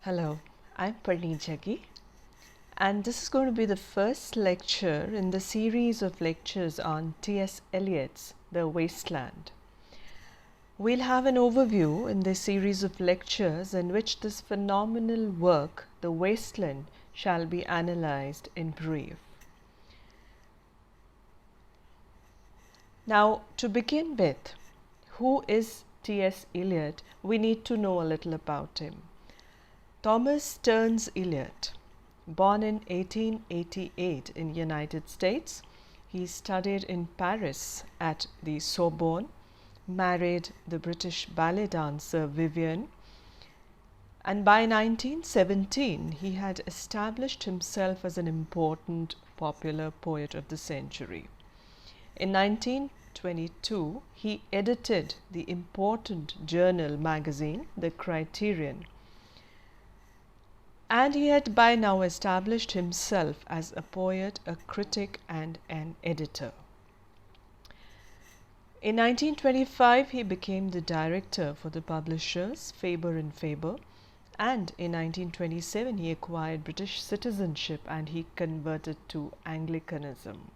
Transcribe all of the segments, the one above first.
Hello, I'm Parneet Jaggi, and this is going to be the first lecture in the series of lectures on T.S. Eliot's The Wasteland. We'll have an overview in this series of lectures in which this phenomenal work, The Wasteland, shall be analyzed in brief. Now, to begin with, who is T.S. Eliot? We need to know a little about him. Thomas Stearns Eliot, born in 1888 in United States, he studied in Paris at the Sorbonne, married the British ballet dancer Vivian, and by 1917 he had established himself as an important popular poet of the century. In 1922 he edited the important journal magazine, The Criterion, and he had by now established himself as a poet, a critic, and an editor. In 1925, he became the director for the publishers Faber and Faber, and in 1927 he acquired British citizenship and he converted to Anglicanism.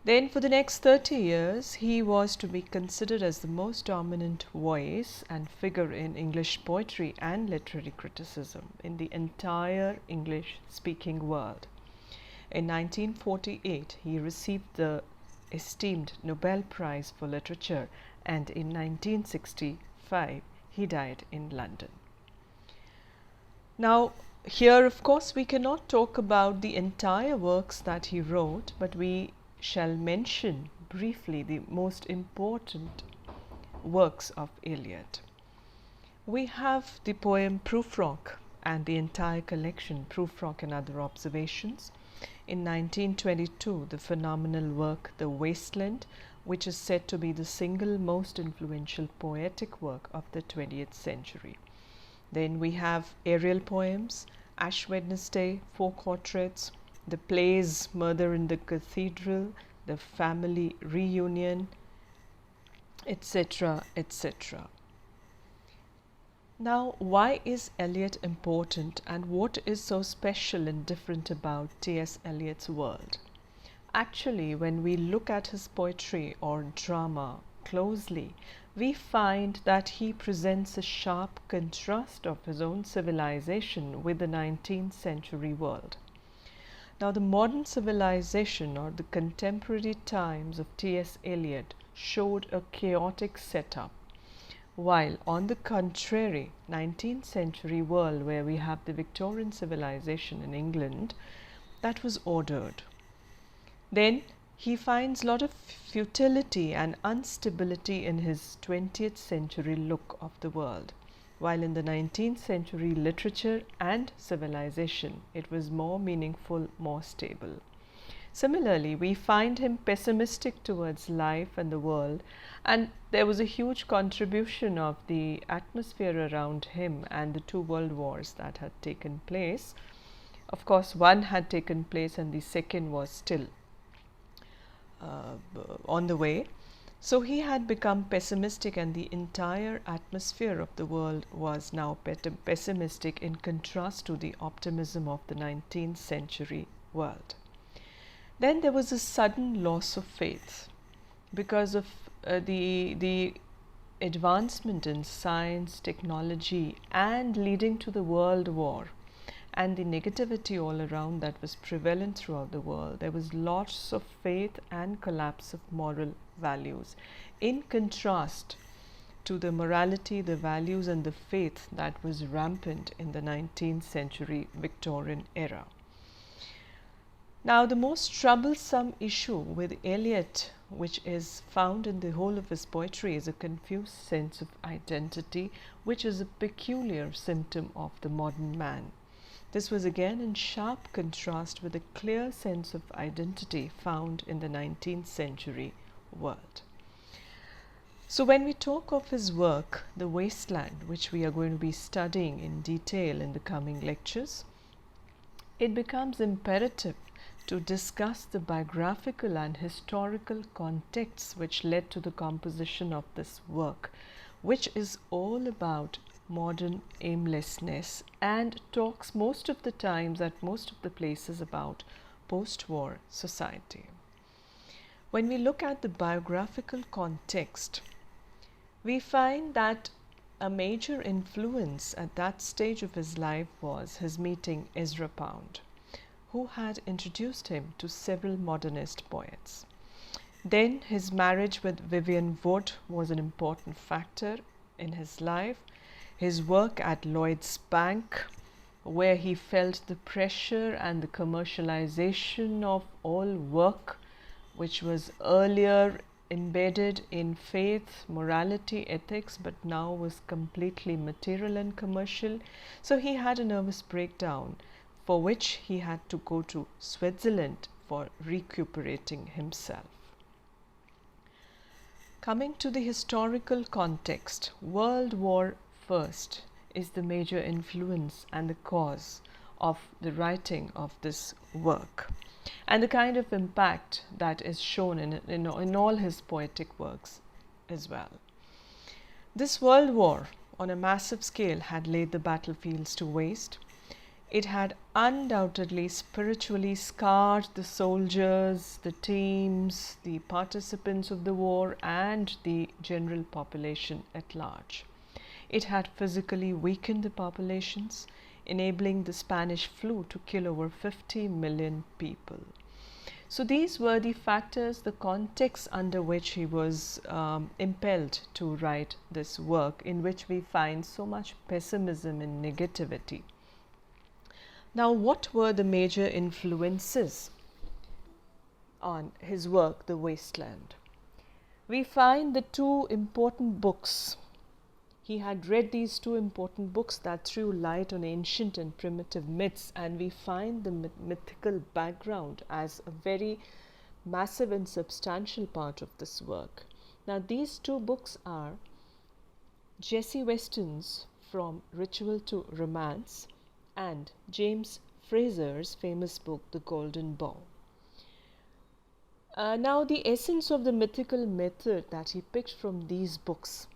Then for the next 30 years, he was to be considered as the most dominant voice and figure in English poetry and literary criticism in the entire English-speaking world. In 1948, he received the esteemed Nobel Prize for Literature, and in 1965, he died in London. Now, here, of course, we cannot talk about the entire works that he wrote, but we shall mention briefly the most important works of Eliot. We have the poem Prufrock and the entire collection Prufrock and Other Observations. In 1922, the phenomenal work The Wasteland, which is said to be the single most influential poetic work of the 20th century. Then we have aerial poems, Ash Wednesday, Four Quartets, the plays Murder in the Cathedral, The Family Reunion, etc., etc. Now, why is Eliot important and what is so special and different about T.S. Eliot's world? Actually, when we look at his poetry or drama closely, we find that he presents a sharp contrast of his own civilization with the 19th century world. Now, the modern civilization or the contemporary times of T.S. Eliot showed a chaotic setup, while on the contrary, 19th century world, where we have the Victorian civilization in England, that was ordered. Then he finds a lot of futility and instability in his 20th century look of the world. While in the 19th century literature and civilization, it was more meaningful, more stable. Similarly, we find him pessimistic towards life and the world, and there was a huge contribution of the atmosphere around him and the two world wars that had taken place. Of course, one had taken place and the second was still on the way. So he had become pessimistic and the entire atmosphere of the world was now pessimistic in contrast to the optimism of the 19th century world. Then there was a sudden loss of faith because of the advancement in science, technology, and leading to the world war and the negativity all around that was prevalent throughout the world. There was loss of faith and collapse of moral values in contrast to the morality, the values, and the faith that was rampant in the 19th century Victorian era. Now, the most troublesome issue with Eliot, which is found in the whole of his poetry, is a confused sense of identity, which is a peculiar symptom of the modern man. This was again in sharp contrast with a clear sense of identity found in the 19th century world. So when we talk of his work, The Wasteland, which we are going to be studying in detail in the coming lectures, it becomes imperative to discuss the biographical and historical contexts which led to the composition of this work, which is all about modern aimlessness and talks most of the times at most of the places about post-war society. When we look at the biographical context, we find that a major influence at that stage of his life was his meeting Ezra Pound, who had introduced him to several modernist poets. Then his marriage with Vivian Wood was an important factor in his life. His work at Lloyd's Bank, where he felt the pressure and the commercialization of all work which was earlier embedded in faith, morality, ethics, but now was completely material and commercial. So he had a nervous breakdown for which he had to go to Switzerland for recuperating himself. Coming to the historical context, World War I is the major influence and the cause of the writing of this work, and the kind of impact that is shown in all his poetic works as well. This world war on a massive scale had laid the battlefields to waste. It had undoubtedly spiritually scarred the soldiers, the teams, the participants of the war, and the general population at large. It had physically weakened the populations, enabling the Spanish flu to kill over 50 million people. So these were the factors, the context under which he was impelled to write this work, in which we find so much pessimism and negativity. Now, what were the major influences on his work, The Wasteland? We find the two important books. He had read these two important books that threw light on ancient and primitive myths, and we find the mythical background as a very massive and substantial part of this work. Now, these two books are Jessie Weston's From Ritual to Romance and James Fraser's famous book, The Golden Bough. Now, the essence of the mythical method that he picked from these books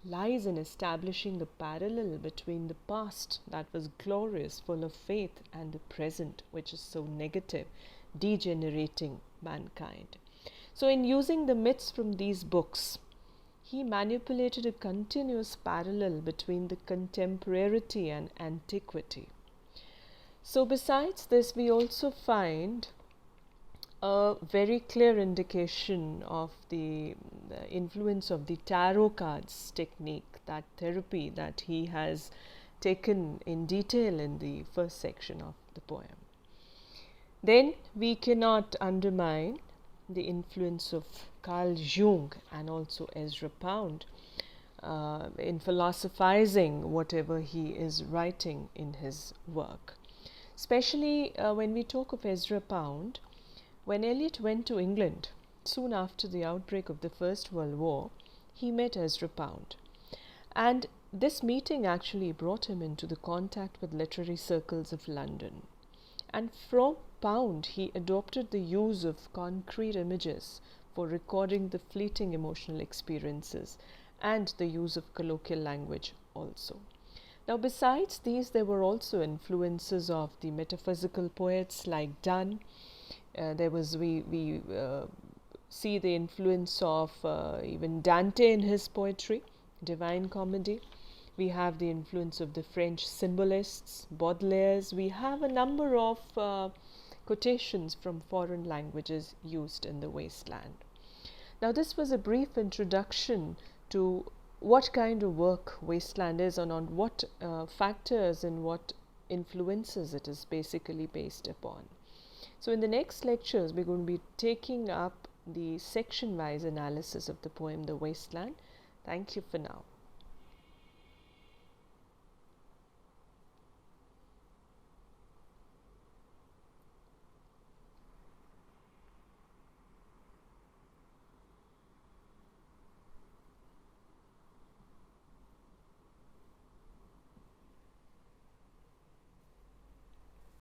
lies in establishing the parallel between the past that was glorious, full of faith, and the present, which is so negative, degenerating mankind. So, in using the myths from these books, he manipulated a continuous parallel between the contemporarity and antiquity. So, besides this, we also find a very clear indication of the influence of the tarot cards technique, that therapy that he has taken in detail in the first section of the poem. Then we cannot undermine the influence of Carl Jung and also Ezra Pound in philosophizing whatever he is writing in his work. Especially when we talk of Ezra Pound, when Eliot went to England soon after the outbreak of the First World War, he met Ezra Pound. And this meeting actually brought him into the contact with literary circles of London. And from Pound, he adopted the use of concrete images for recording the fleeting emotional experiences and the use of colloquial language also. Now, besides these, there were also influences of the metaphysical poets like Donne. We see the influence of even Dante in his poetry, Divine Comedy. We have the influence of the French symbolists, Baudelaire's. We have a number of quotations from foreign languages used in The Wasteland. Now, this was a brief introduction to what kind of work Wasteland is and on what factors and what influences it is basically based upon. So in the next lectures, we're going to be taking up the section-wise analysis of the poem The Wasteland. Thank you for now.